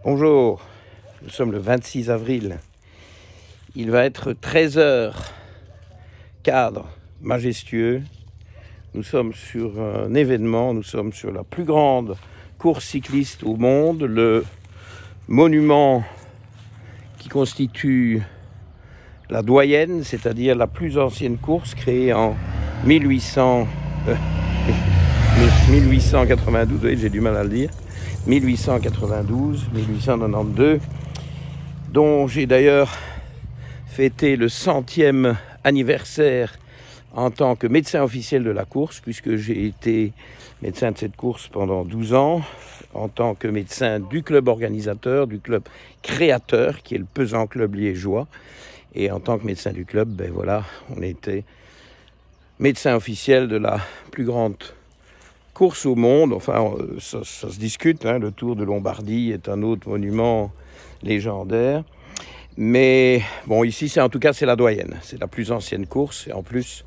Bonjour, nous sommes le 26 avril. Il va être 13 h, cadre majestueux. Nous sommes sur un événement, nous sommes sur la plus grande course cycliste au monde, le monument qui constitue la doyenne, c'est-à-dire la plus ancienne course créée en 1892, oui, j'ai du mal à le dire, 1892, dont j'ai d'ailleurs fêté le 100e anniversaire en tant que médecin officiel de la course, puisque j'ai été médecin de cette course pendant 12 ans, en tant que médecin du club organisateur, du club créateur, qui est le pesant club liégeois. Et en tant que médecin du club, ben voilà, on était médecin officiel de la plus grande course au monde. Enfin, ça se discute, hein, le Tour de Lombardie est un autre monument légendaire. Mais bon, ici, en tout cas, c'est la doyenne. C'est la plus ancienne course. Et en plus,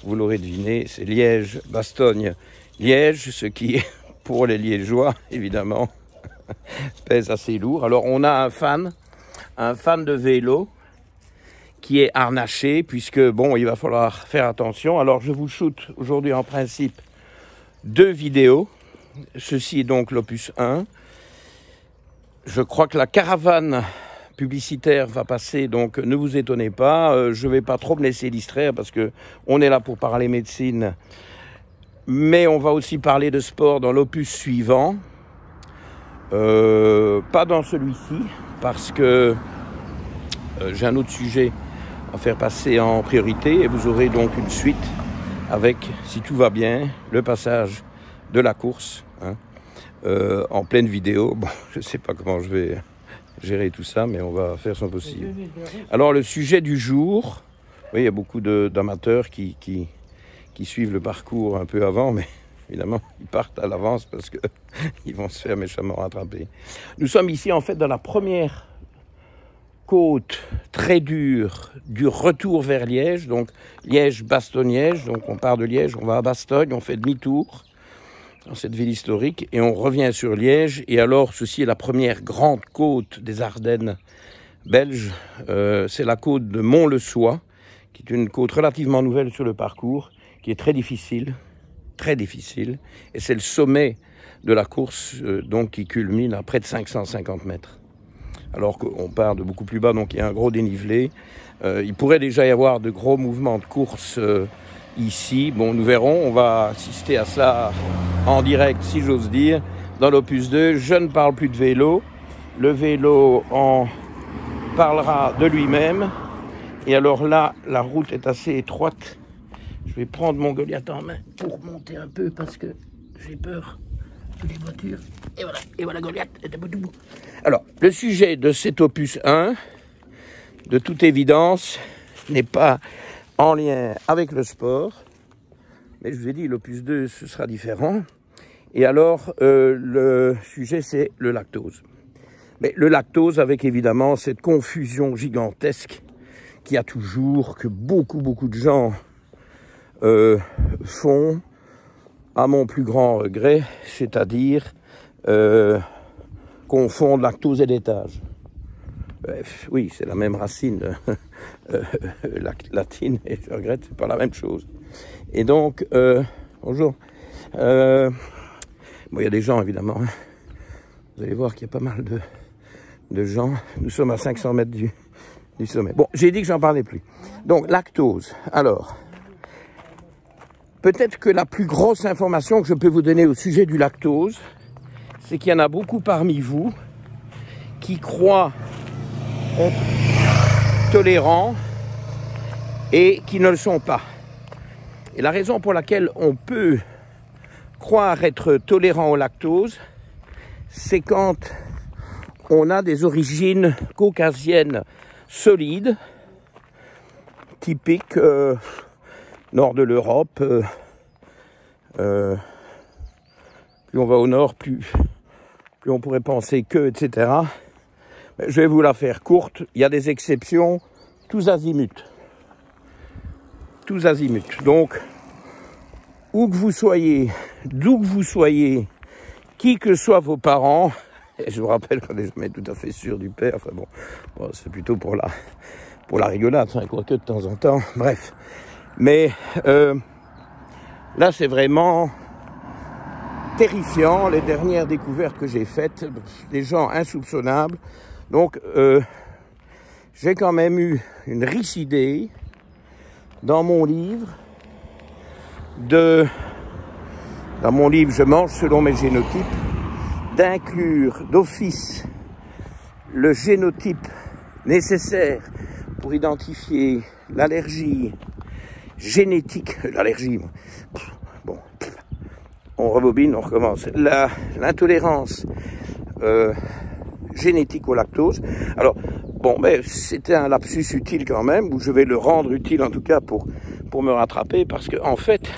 vous l'aurez deviné, c'est Liège-Bastogne-Liège, ce qui, pour les Liégeois, évidemment, pèse assez lourd. Alors, on a un fan de vélo, qui est harnaché, puisque, bon, il va falloir faire attention. Alors, je vous shoote aujourd'hui, en principe, 2 vidéos. Ceci est donc l'opus 1. Je crois que la caravane publicitaire va passer, donc ne vous étonnez pas. Je ne vais pas trop me laisser distraire, parce qu'on est là pour parler médecine. Mais on va aussi parler de sport dans l'opus suivant. Pas dans celui-ci, parce que j'ai un autre sujet à faire passer en priorité, et vous aurez donc une suite avec, si tout va bien, le passage de la course, hein, en pleine vidéo. Bon, je ne sais pas comment je vais gérer tout ça, mais on va faire son possible. Alors, le sujet du jour, oui, il y a beaucoup d'amateurs qui suivent le parcours un peu avant, mais évidemment, ils partent à l'avance parce qu'ils vont se faire méchamment rattraper. Nous sommes ici, en fait, dans la première côte très dure du retour vers Liège, donc Liège-Bastogne-Liège, donc on part de Liège, on va à Bastogne, on fait demi-tour dans cette ville historique et on revient sur Liège. Et alors, ceci est la première grande côte des Ardennes belges, c'est la côte de Mont-le-Soie, qui est une côte relativement nouvelle sur le parcours, qui est très difficile, et c'est le sommet de la course, donc qui culmine à près de 550 mètres. Alors qu'on part de beaucoup plus bas, donc il y a un gros dénivelé. Il pourrait déjà y avoir de gros mouvements de course ici. Bon, nous verrons, on va assister à ça en direct, si j'ose dire, dans l'opus 2. Je ne parle plus de vélo. Le vélo en parlera de lui-même. Et alors là, la route est assez étroite. Je vais prendre mon Goliath en main pour monter un peu parce que j'ai peur les voitures, et voilà Goliath est debout. Alors, le sujet de cet opus 1, de toute évidence, n'est pas en lien avec le sport, mais je vous ai dit, l'opus 2, ce sera différent. Et alors, le sujet, c'est le lactose. Mais le lactose avec, évidemment, cette confusion gigantesque qu'il y a toujours, que beaucoup de gens font, à mon plus grand regret, c'est-à-dire confondre lactose et laitage. Oui, c'est la même racine latine, et je regrette, c'est pas la même chose. Et donc, bonjour. Bon, il y a des gens, évidemment. Hein. Vous allez voir qu'il y a pas mal de gens. Nous sommes à 500 mètres du sommet. Bon, j'ai dit que j'en parlais plus. Donc, lactose. Alors, peut-être que la plus grosse information que je peux vous donner au sujet du lactose, c'est qu'il y en a beaucoup parmi vous qui croient être tolérants et qui ne le sont pas. Et la raison pour laquelle on peut croire être tolérant au lactose, c'est quand on a des origines caucasiennes solides, typiques nord de l'Europe. Plus on va au nord, plus on pourrait penser que, etc. Mais je vais vous la faire courte. Il y a des exceptions, tous azimuts. Tous azimuts. Donc, où que vous soyez, d'où que vous soyez, qui que soient vos parents, Et je me rappelle qu'on n'est jamais tout à fait sûr du père. Enfin bon c'est plutôt pour la rigolade, hein, quoique de temps en temps. Bref. Mais là, c'est vraiment terrifiant, les dernières découvertes que j'ai faites, des gens insoupçonnables. Donc, j'ai quand même eu une riche idée dans mon livre Je mange selon mes génotypes, d'inclure d'office le génotype nécessaire pour identifier l'allergie génétique, l'allergie, bon, on rebobine, on recommence, l'intolérance génétique au lactose. Alors, bon, mais c'était un lapsus utile quand même, ou je vais le rendre utile en tout cas pour me rattraper, parce que en fait,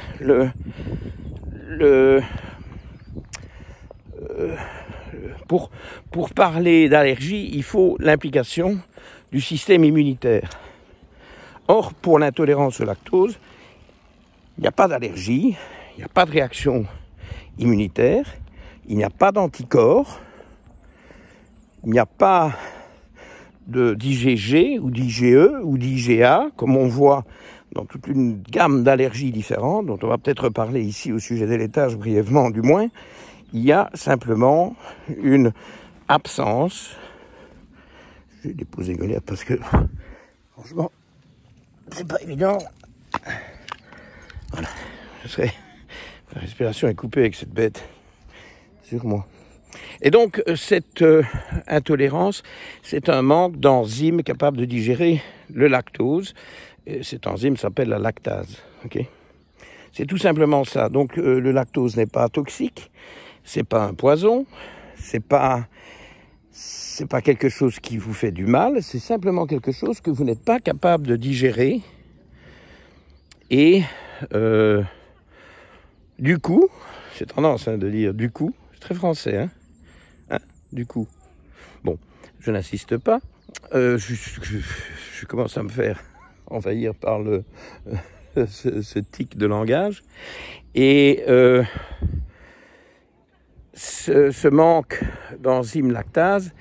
pour parler d'allergie, il faut l'implication du système immunitaire. Or, pour l'intolérance au lactose, il n'y a pas d'allergie, il n'y a pas de réaction immunitaire, il n'y a pas d'anticorps, il n'y a pas d'IgG ou d'IgE ou d'IgA, comme on voit dans toute une gamme d'allergies différentes, dont on va peut-être reparler ici au sujet des laitages brièvement du moins. Il y a simplement une absence. Je vais déposer Goliath parce que, franchement, c'est pas évident. Voilà. La respiration est coupée avec cette bête sur moi. Et donc, cette intolérance, c'est un manque d'enzymes capables de digérer le lactose. Et cette enzyme s'appelle la lactase. Okay, c'est tout simplement ça. Donc, le lactose n'est pas toxique, c'est pas un poison, c'est pas quelque chose qui vous fait du mal, c'est simplement quelque chose que vous n'êtes pas capable de digérer. Et du coup, j'ai tendance de dire du coup, c'est très français, du coup. Bon, je n'insiste pas, je commence à me faire envahir par ce tic de langage. Et ce manque d'enzyme lactase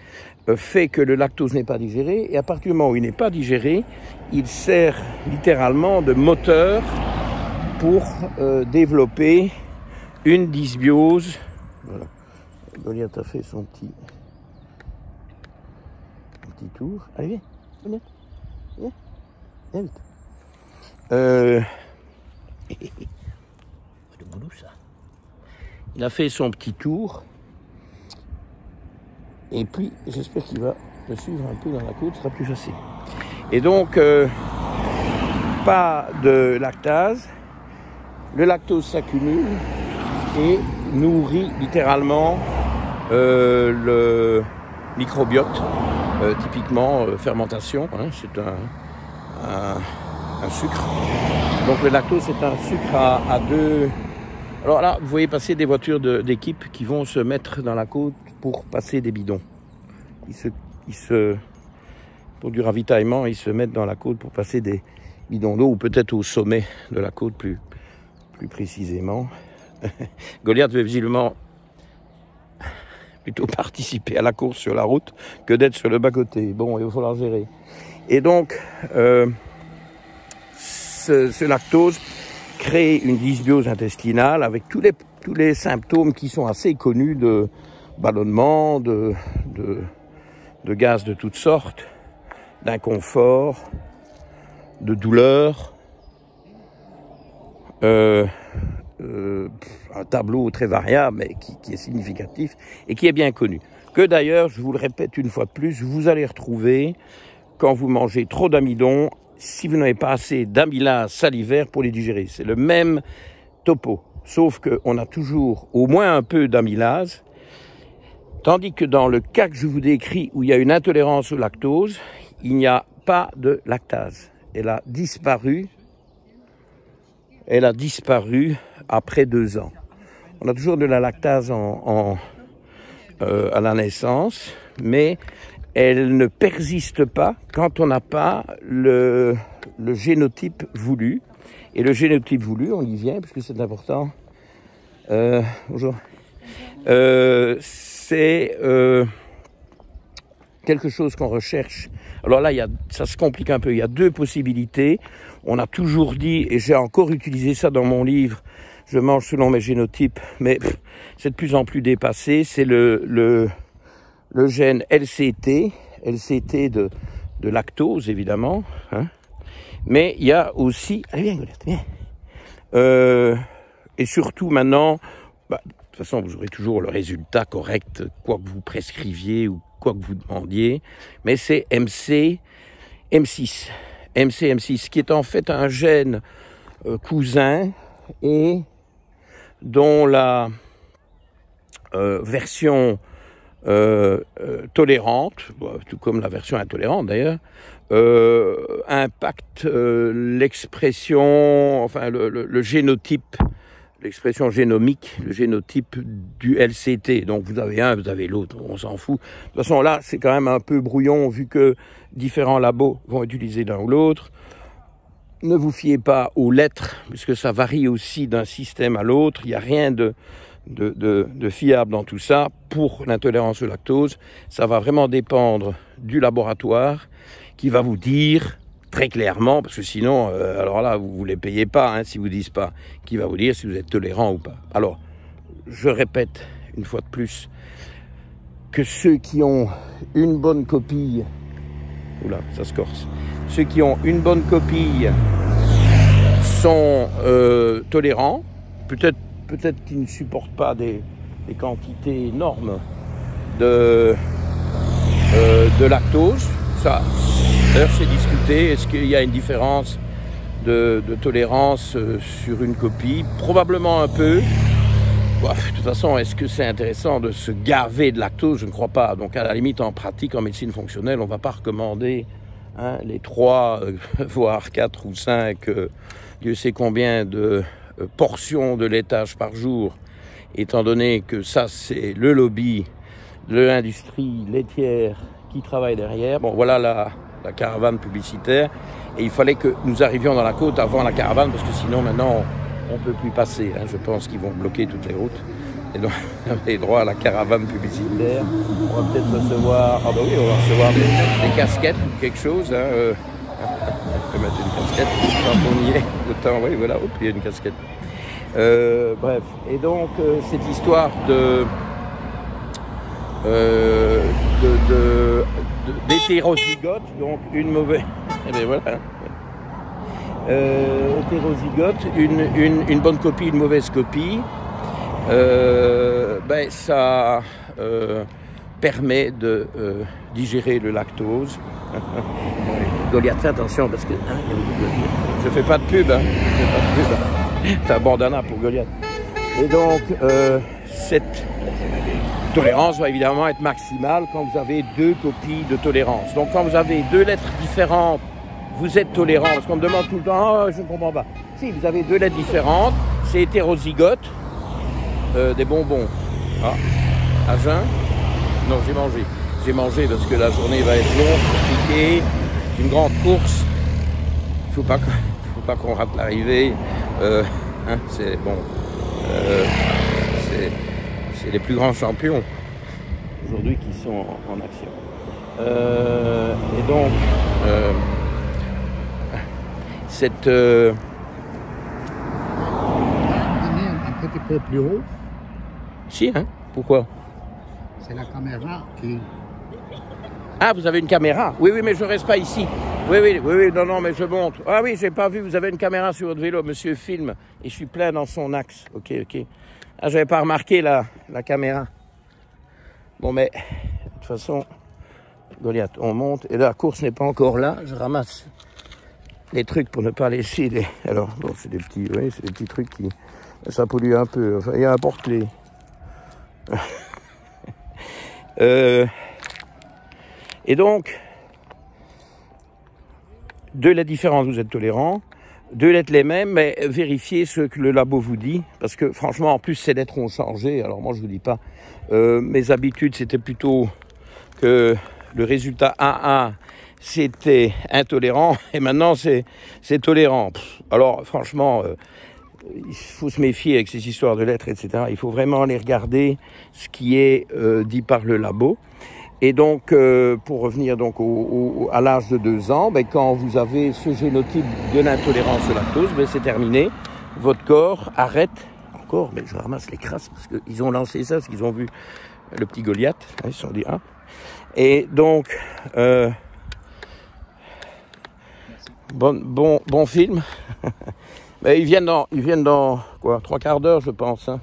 fait que le lactose n'est pas digéré, et à partir du moment où il n'est pas digéré, il sert littéralement de moteur pour développer une dysbiose. Voilà. Goliath a fait son petit tour. Allez, viens, viens, viens vite. C'est boulot, ça. Il a fait son petit tour. Et puis, j'espère qu'il va me suivre un peu dans la côte, ce sera plus facile. Et donc, pas de lactase. Le lactose s'accumule et nourrit littéralement le microbiote, typiquement fermentation, c'est un sucre. Donc le lactose, c'est un sucre à deux. Alors là, vous voyez passer des voitures d'équipe qui vont se mettre dans la côte pour passer des bidons. Pour du ravitaillement, ils se mettent dans la côte pour passer des bidons d'eau, ou peut-être au sommet de la côte plus précisément. Goliath veut visiblement plutôt participer à la course sur la route que d'être sur le bas-côté. Bon, il va falloir gérer. Et donc, ce lactose crée une dysbiose intestinale avec tous les symptômes qui sont assez connus de ballonnement, de gaz de toutes sortes, d'inconfort, de douleur, un tableau très variable, mais qui est significatif et qui est bien connu. Que d'ailleurs, je vous le répète une fois de plus, vous allez retrouver quand vous mangez trop d'amidon, si vous n'avez pas assez d'amylase salivaire pour les digérer. C'est le même topo, sauf qu'on a toujours au moins un peu d'amylase, tandis que dans le cas que je vous décris, où il y a une intolérance au lactose, il n'y a pas de lactase. Elle a disparu après 2 ans. On a toujours de la lactase à la naissance, mais elle ne persiste pas quand on n'a pas le génotype voulu. Et le génotype voulu, on y vient, puisque c'est important. Bonjour. c'est quelque chose qu'on recherche. Alors là, ça se complique un peu. Il y a deux possibilités. On a toujours dit, et j'ai encore utilisé ça dans mon livre, je mange selon mes génotypes, mais c'est de plus en plus dépassé. C'est le gène LCT de lactose, évidemment. Hein. Mais il y a aussi... Allez, viens, Goliath, viens. Et surtout, maintenant, de toute façon, vous aurez toujours le résultat correct, quoi que vous prescriviez ou quoi que vous demandiez. Mais c'est MC, M6, qui est en fait un gène cousin et dont la version tolérante, tout comme la version intolérante d'ailleurs, impacte l'expression, enfin le génotype, l'expression génomique, le génotype du LCT. Donc vous avez un, vous avez l'autre, on s'en fout. De toute façon là, c'est quand même un peu brouillon vu que différents labos vont utiliser l'un ou l'autre. Ne vous fiez pas aux lettres, puisque ça varie aussi d'un système à l'autre. Il n'y a rien de fiable dans tout ça. Pour l'intolérance au lactose, ça va vraiment dépendre du laboratoire qui va vous dire très clairement, parce que sinon, alors là, vous ne les payez pas, hein, si vous ne disent pas, qui va vous dire si vous êtes tolérant ou pas. Alors, je répète une fois de plus, que ceux qui ont une bonne copie, oula, ça se corse, ceux qui ont une bonne copie sont tolérants, peut-être qu'ils ne supportent pas des quantités énormes de lactose. Ça, d'ailleurs, c'est discuté. Est-ce qu'il y a une différence de tolérance sur une copie? Probablement un peu. Bon, de toute façon, est-ce que c'est intéressant de se gaver de lactose? Je ne crois pas. Donc, à la limite, en pratique, en médecine fonctionnelle, on ne va pas recommander les 3, voire 4 ou 5, Dieu sait combien de portions de laitage par jour, étant donné que ça, c'est le lobby de l'industrie laitière qui travaille derrière. Bon, voilà la caravane publicitaire. Et il fallait que nous arrivions dans la côte avant la caravane, parce que sinon, maintenant, on ne peut plus passer. Hein. Je pense qu'ils vont bloquer toutes les routes. Et donc, on avait droit à la caravane publicitaire. On va peut-être recevoir... Ah bah oui, on va recevoir des casquettes ou quelque chose. Hein. On peut mettre une casquette quand on y est. Autant, oui, voilà, hop, il y a une casquette. Bref. Et donc, cette histoire d'hétérozygote, donc une mauvaise... Eh bien voilà. Hétérozygote, une bonne copie, une mauvaise copie, ça permet de digérer le lactose. Goliath, fais attention parce que je fais pas de pub, hein. C'est un bandana pour Goliath. Et donc cette tolérance va évidemment être maximale quand vous avez 2 copies de tolérance. Donc quand vous avez 2 lettres différentes, vous êtes tolérant, parce qu'on me demande tout le temps, oh, je ne comprends pas. Si, vous avez 2 lettres différentes, c'est hétérozygote, des bonbons. Ah, à jeun? Non, j'ai mangé. J'ai mangé parce que la journée va être longue, compliquée, c'est une grande course. Il ne faut pas qu'on rate l'arrivée. C'est bon. C'est les plus grands champions aujourd'hui qui sont en action. Et donc, cette... Un petit peu plus haut. Si, hein? Pourquoi? C'est la caméra qui... Ah, vous avez une caméra? Oui, mais je reste pas ici. Oui, non, mais je monte. Ah oui, j'ai pas vu, vous avez une caméra sur votre vélo, monsieur filme, et je suis plein dans son axe. Ok. Ah, j'avais pas remarqué la caméra. Bon, mais, de toute façon, Goliath, on monte, et la course n'est pas encore là, je ramasse les trucs pour ne pas laisser les... Alors, bon, c'est des petits trucs qui... Ça pollue un peu, enfin, il y a un porte-clés. Et donc, 2 lettres différentes, vous êtes tolérant. 2 lettres les mêmes, mais vérifiez ce que le labo vous dit. Parce que franchement, en plus, ces lettres ont changé. Alors moi, je vous dis pas. Mes habitudes, c'était plutôt que le résultat AA, c'était intolérant. Et maintenant, c'est tolérant. Alors franchement, il faut se méfier avec ces histoires de lettres, etc. Il faut vraiment aller regarder ce qui est dit par le labo. Et donc, pour revenir donc à l'âge de 2 ans, ben, quand vous avez ce génotype de l'intolérance au lactose, ben, c'est terminé. Votre corps arrête. Encore, mais je ramasse les crasses parce qu'ils ont lancé ça, parce qu'ils ont vu le petit Goliath. Ils se sont dit, ah. Et donc, bon film. Mais ils viennent dans quoi, 3/4 d'heure, je pense. Hein.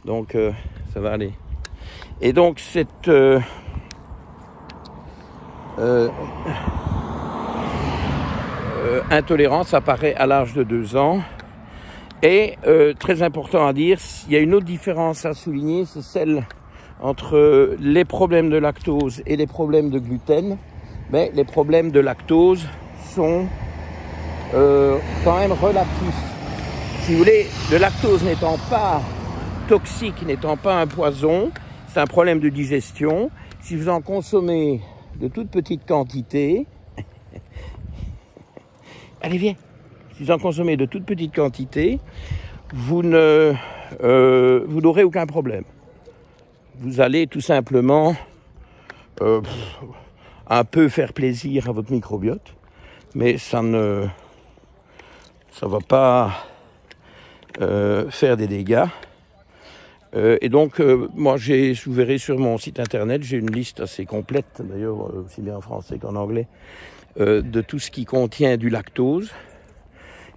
Donc, ça va aller. Et donc, cette intolérance apparaît à l'âge de 2 ans. Et très important à dire, il y a une autre différence à souligner, c'est celle entre les problèmes de lactose et les problèmes de gluten. Mais les problèmes de lactose sont quand même relatifs. Si vous voulez, le lactose n'étant pas toxique, n'étant pas un poison, c'est un problème de digestion. Si vous en consommez de toutes petites quantités, allez viens. Si vous en consommez de toutes petites quantités, vous n'aurez aucun problème. Vous allez tout simplement un peu faire plaisir à votre microbiote, mais ça va pas faire des dégâts. Et donc, moi, vous verrez sur mon site internet, j'ai une liste assez complète, d'ailleurs, aussi bien en français qu'en anglais, de tout ce qui contient du lactose.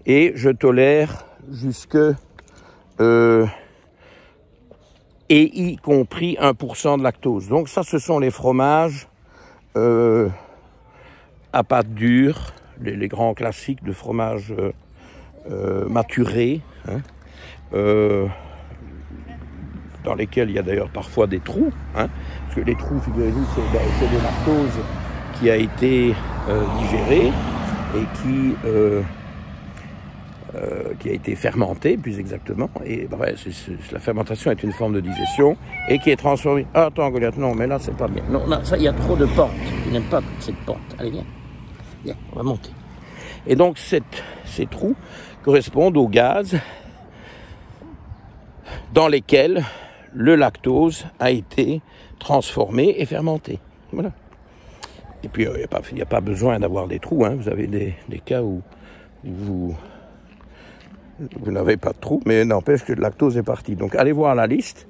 Et je tolère jusque, et y compris 1% de lactose. Donc ça, ce sont les fromages à pâte dure, les grands classiques de fromage maturé, hein, dans lesquels il y a d'ailleurs parfois des trous, hein, parce que les trous, figurez-vous, c'est de lactose qui a été digéré et qui a été fermenté, plus exactement. Et bref, la fermentation est une forme de digestion et qui est transformée. Ah, attends, Goliath, non, mais là, c'est pas bien. Non, là, ça, il y a trop de pentes. Je n'aime pas toute cette pente. Allez, viens. Viens, on va monter. Et donc, ces trous correspondent aux gaz dans lesquels le lactose a été transformé et fermenté. Voilà. Et puis, il n'y a pas besoin d'avoir des trous. Hein. Vous avez des cas où vous n'avez pas de trous, mais n'empêche que le lactose est parti. Donc, allez voir la liste.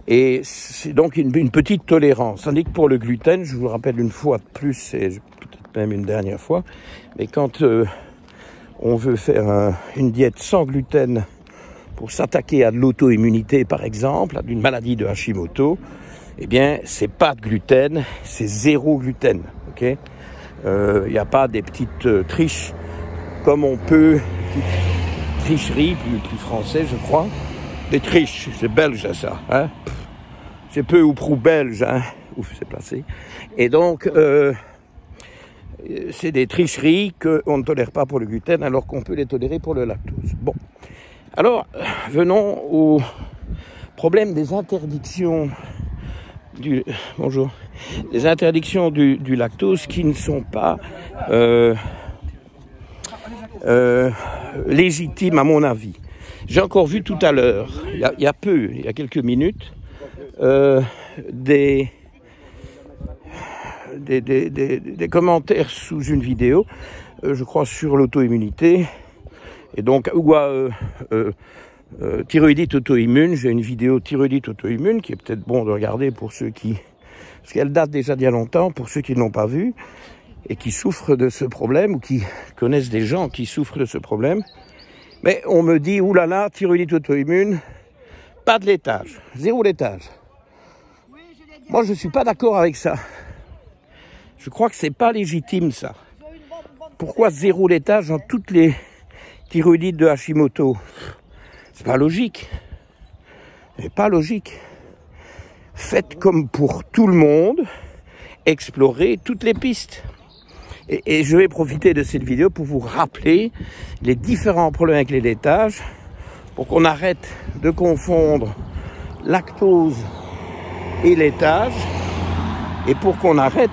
Et c'est donc une petite tolérance. Tandis que pour le gluten, je vous rappelle une fois de plus, et peut-être même une dernière fois, mais quand on veut faire une diète sans gluten pour s'attaquer à de l'auto-immunité, par exemple, à d'une maladie de Hashimoto, eh bien, c'est pas de gluten, c'est 0 gluten. Ok, n'y a pas des petites triches comme on peut, tricherie, plus français, je crois. Des triches, c'est belge ça, hein. C'est peu ou prou belge, hein. Ouf, c'est placé. Et donc, c'est des tricheries qu'on ne tolère pas pour le gluten, alors qu'on peut les tolérer pour le lactose. Bon. Alors, venons au problème des interdictions des interdictions du lactose qui ne sont pas légitimes à mon avis. J'ai encore vu tout à l'heure, il y a quelques minutes, des commentaires sous une vidéo, je crois sur l'auto-immunité, et donc thyroïdite auto-immune. J'ai une vidéo thyroïdite auto-immune qui est peut-être bon de regarder pour ceux qui, parce qu'elle date déjà d'il y a longtemps, pour ceux qui ne l'ont pas vue et qui souffrent de ce problème ou qui connaissent des gens qui souffrent de ce problème. Mais on me dit, oulala, thyroïdite auto-immune, pas de laitage, 0 laitage. Moi, je ne suis pas d'accord avec ça. Je crois que c'est pas légitime, ça. Pourquoi 0 laitage dans toutes les thyroïdites de Hashimoto? C'est pas logique. C'est pas logique. Faites comme pour tout le monde, explorez toutes les pistes. Et je vais profiter de cette vidéo pour vous rappeler les différents problèmes avec les laitages, pour qu'on arrête de confondre lactose et laitage, et pour qu'on arrête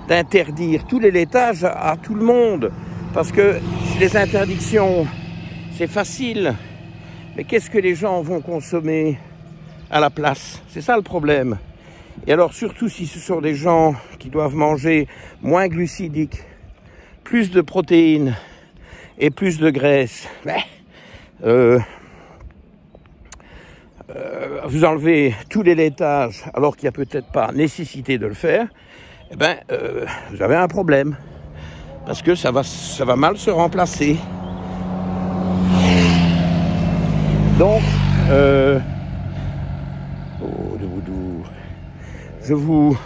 d'interdire tous les laitages à tout le monde. Parce que les interdictions, c'est facile. Mais qu'est-ce que les gens vont consommer à la place? C'est ça le problème. Et alors surtout si ce sont des gens qui doivent manger moins glucidique, plus de protéines et plus de graisse, vous enlevez tous les laitages alors qu'il n'y a peut-être pas nécessité de le faire, vous avez un problème. Parce que ça va mal se remplacer. Donc, je vous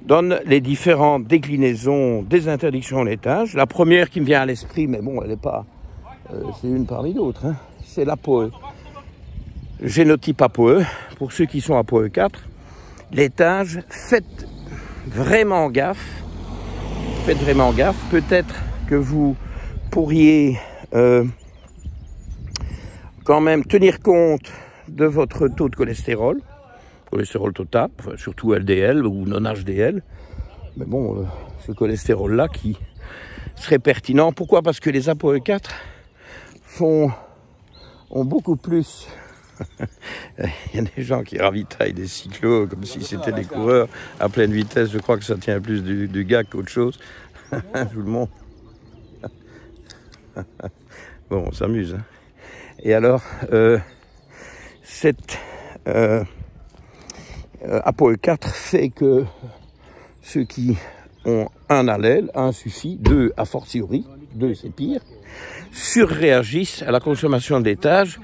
donne les différentes déclinaisons des interdictions au laitage. La première qui me vient à l'esprit, mais bon, elle n'est pas... c'est une parmi d'autres, hein, c'est l'APOE. Génotype APOE, pour ceux qui sont APOE 4. Laitage, faites vraiment gaffe. Faites vraiment gaffe. Peut-être que vous pourriez quand même tenir compte de votre taux de cholestérol total, enfin, surtout LDL ou non-HDL. Mais bon, ce cholestérol-là qui serait pertinent. Pourquoi? Parce que les APOE 4 ont beaucoup plus... Il y a des gens qui ravitaillent des cyclos comme si c'était des coureurs à pleine vitesse. Je crois que ça tient plus du gag qu'autre chose. Tout le monde. Bon, on s'amuse. Hein. Et alors, cette APOE 4 fait que ceux qui ont un allèle, un suffit, deux a fortiori, deux c'est pire, surréagissent à la consommation de laitage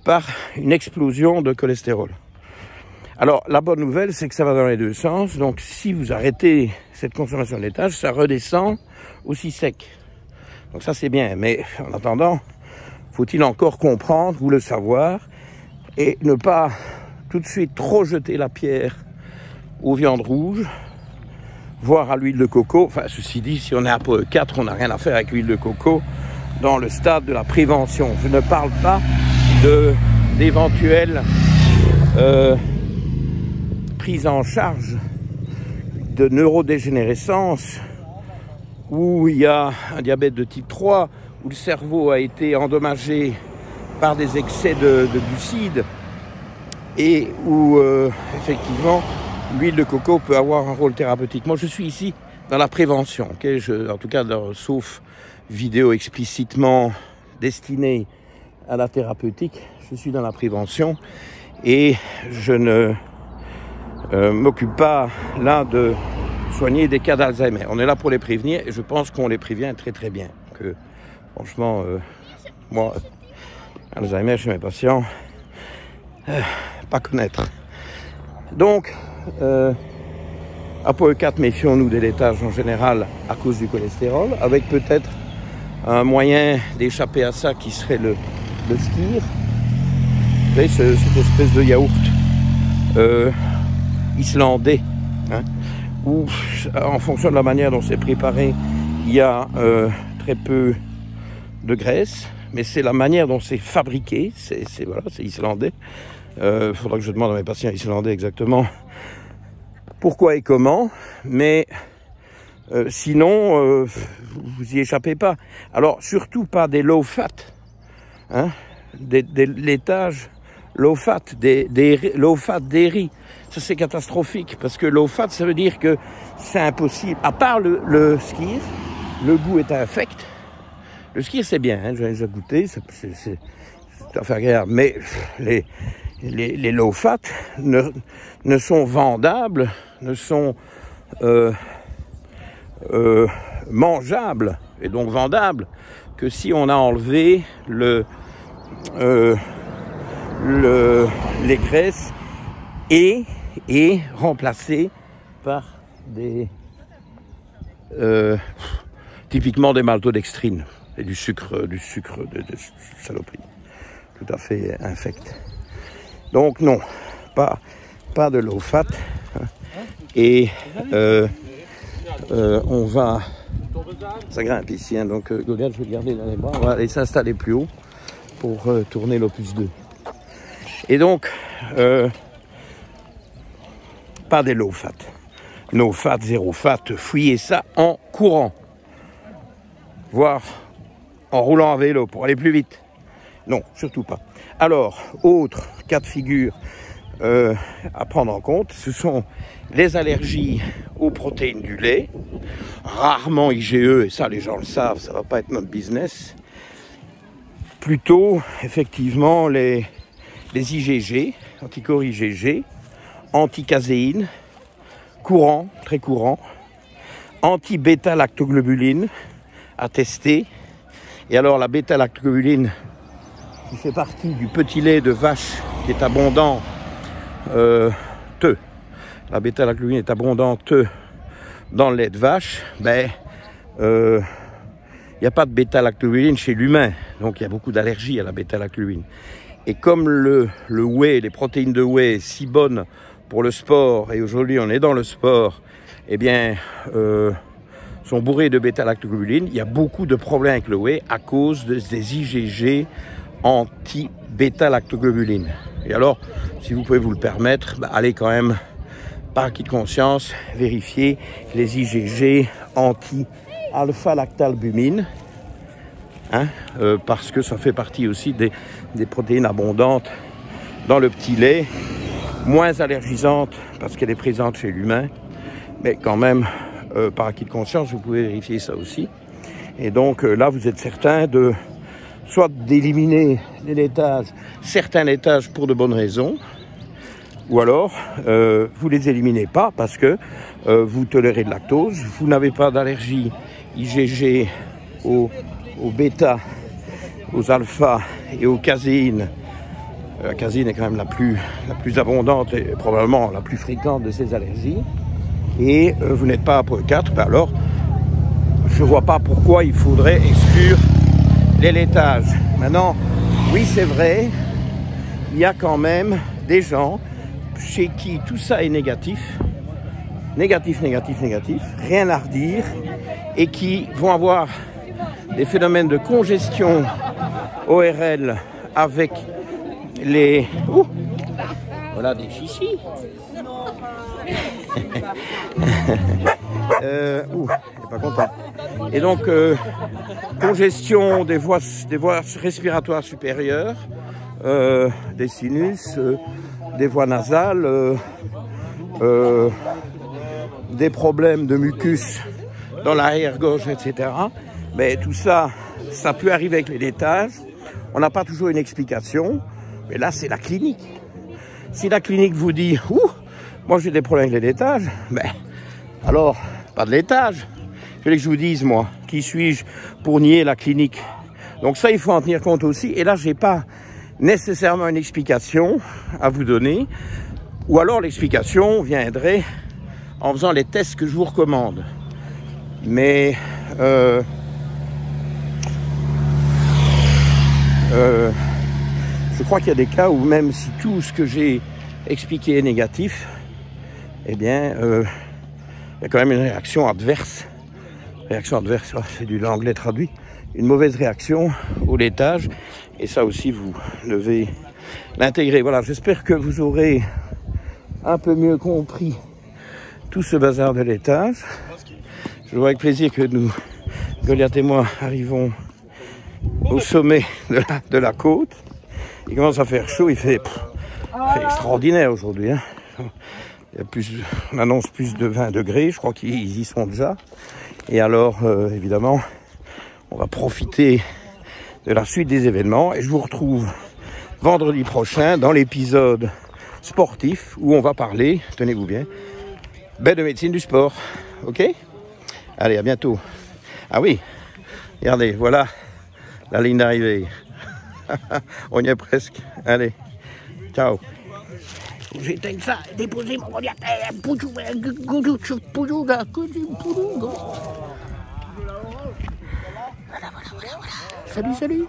par une explosion de cholestérol. Alors, la bonne nouvelle, c'est que ça va dans les deux sens. Donc, si vous arrêtez cette consommation de laitage, ça redescend aussi sec. Donc ça, c'est bien. Mais en attendant, faut-il encore comprendre ou le savoir et ne pas tout de suite trop jeter la pierre aux viandes rouges, voire à l'huile de coco. Enfin, ceci dit, si on est à APOE 4, on n'a rien à faire avec l'huile de coco dans le stade de la prévention. Je ne parle pas d'éventuelles prise en charge de neurodégénérescence où il y a un diabète de type 3, où le cerveau a été endommagé par des excès de glucides et où effectivement l'huile de coco peut avoir un rôle thérapeutique. Moi je suis ici dans la prévention, okay? En tout cas sauf vidéo explicitement destinée à la thérapeutique, je suis dans la prévention et je ne m'occupe pas là de soigner des cas d'Alzheimer. On est là pour les prévenir et je pense qu'on les prévient très très bien. Que, franchement, moi, Alzheimer chez mes patients, pas connaître. Donc, APOE 4, méfions-nous des laitages en général à cause du cholestérol, avec peut-être un moyen d'échapper à ça qui serait le skyr. Vous savez, cette espèce de yaourt islandais, hein, où en fonction de la manière dont c'est préparé, il y a très peu de graisse, mais c'est la manière dont c'est fabriqué, c'est islandais. Il faudra que je demande à mes patients islandais exactement pourquoi et comment, mais sinon, vous y échappez pas. Alors, surtout pas des low fat, hein, des laitages low fat, des low fat dairy. Ça, c'est catastrophique, parce que low fat, ça veut dire que c'est impossible. À part le skyr, le goût est infect. Le skyr, c'est bien, hein, j'ai déjà goûté, c'est tout à fait agréable. Mais les low fat ne sont vendables, ne sont mangeables, et donc vendables, que si on a enlevé les graisses et remplacé par des typiquement des maltodextrines et du sucre de saloperie tout à fait infect. Donc non, pas de low fat, et on va, ça grimpe ici, hein, donc Goliath, je vais le garder dans les bras, on va aller s'installer plus haut pour tourner l'opus 2. Et donc pas des low fat, no fat, zéro fat, fouillez ça en courant, voire en roulant à vélo pour aller plus vite. Non, surtout pas. Alors, autre cas de figure à prendre en compte, ce sont les allergies aux protéines du lait, rarement IgE, et ça les gens le savent, ça va pas être notre business. Plutôt, effectivement, les IgG, anticorps IgG, anti-caséine, courant, très courant, anti-bêta-lactoglobuline, à tester. Et alors la bêta-lactoglobuline, qui fait partie du petit lait de vache qui est abondant, la bêta-lactoglobuline est abondante dans le lait de vache, il n'y a pas de bêta-lactoglobuline chez l'humain, donc il y a beaucoup d'allergies à la bêta-lactoglobuline. Et comme le whey, les protéines de whey, si bonnes pour le sport, et aujourd'hui on est dans le sport, eh bien, sont bourrés de bêta-lactoglobuline, il y a beaucoup de problèmes avec le whey à cause des IgG anti-bêta-lactoglobuline. Et alors, si vous pouvez vous le permettre, allez quand même, par acquis de conscience, vérifier les IgG anti-alpha-lactalbumine, parce que ça fait partie aussi des protéines abondantes dans le petit lait, moins allergisante parce qu'elle est présente chez l'humain, mais quand même, par acquis de conscience, vous pouvez vérifier ça aussi. Et donc là, vous êtes certain de soit d'éliminer les laitages, certains laitages pour de bonnes raisons, ou alors vous les éliminez pas parce que vous tolérez le lactose, vous n'avez pas d'allergie IgG au bêta, aux alpha et aux caséines. La caséine est quand même la plus abondante et probablement la plus fréquente de ces allergies. Et vous n'êtes pas APOE4, alors je ne vois pas pourquoi il faudrait exclure les laitages. Maintenant, oui c'est vrai, il y a quand même des gens chez qui tout ça est négatif, rien à redire, et qui vont avoir des phénomènes de congestion ORL avec les... voilà des chichis. Il n'est pas content. Et donc, congestion des voies respiratoires supérieures, des sinus, des voies nasales, des problèmes de mucus dans l'arrière-gorge, etc. Mais tout ça, ça peut arriver avec les laitages. On n'a pas toujours une explication. Mais là, c'est la clinique. Si la clinique vous dit « Ouh, moi j'ai des problèmes avec les laitages », alors, pas de laitage. Je voulais que je vous dise, moi, qui suis-je pour nier la clinique? Donc ça, il faut en tenir compte aussi. Et là, je n'ai pas nécessairement une explication à vous donner. Ou alors, l'explication viendrait en faisant les tests que je vous recommande. Mais... je crois qu'il y a des cas où même si tout ce que j'ai expliqué est négatif, eh bien, il y a quand même une réaction adverse. Réaction adverse, c'est du anglais traduit. Une mauvaise réaction au laitage. Et ça aussi, vous devez l'intégrer. Voilà, j'espère que vous aurez un peu mieux compris tout ce bazar de laitage. Je vois avec plaisir que nous, Goliath et moi, arrivons au sommet de la côte. Il commence à faire chaud, il fait extraordinaire aujourd'hui. Hein. On annonce plus de 20 degrés, je crois qu'ils y sont déjà. Et alors, évidemment, on va profiter de la suite des événements. Et je vous retrouve vendredi prochain dans l'épisode sportif où on va parler, tenez-vous bien, de médecine du sport. Ok? Allez, à bientôt. Ah oui, regardez, voilà la ligne d'arrivée. On y est presque. Allez, ciao. J'éteigne ça, déposer mon ordinateur. Voilà. Salut.